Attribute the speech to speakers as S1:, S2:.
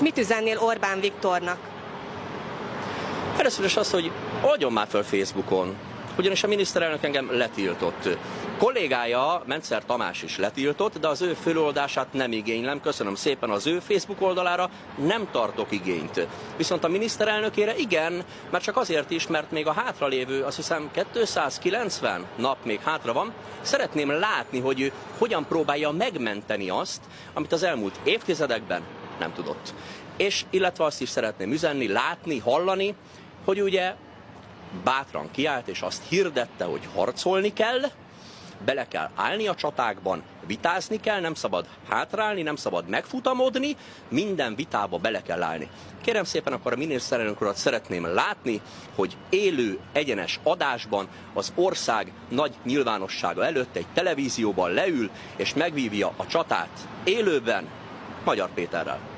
S1: mit üzennél Orbán Viktornak?
S2: Először is az, hogy oldjon már föl Facebookon, ugyanis a miniszterelnök engem letiltott. Kollégája, Mencer Tamás is letiltott, de az ő föloldását nem igénylem. Köszönöm szépen, az ő Facebook oldalára nem tartok igényt. Viszont a miniszterelnökére igen, mert csak azért is, mert még a hátralévő, azt hiszem 290 nap még hátra van. Szeretném látni, hogy ő hogyan próbálja megmenteni azt, amit az elmúlt évtizedekben nem tudott. És illetve azt is szeretném üzenni, látni, hallani, hogy ugye bátran kiállt, és azt hirdette, hogy harcolni kell, bele kell állni a csatákban, vitázni kell, nem szabad hátrálni, nem szabad megfutamodni, minden vitába bele kell állni. Kérem szépen, akkor a miniszterelnök urat szeretném látni, hogy élő, egyenes adásban az ország nagy nyilvánossága előtt egy televízióban leül, és megvívja a csatát élőben Magyar Péterrel.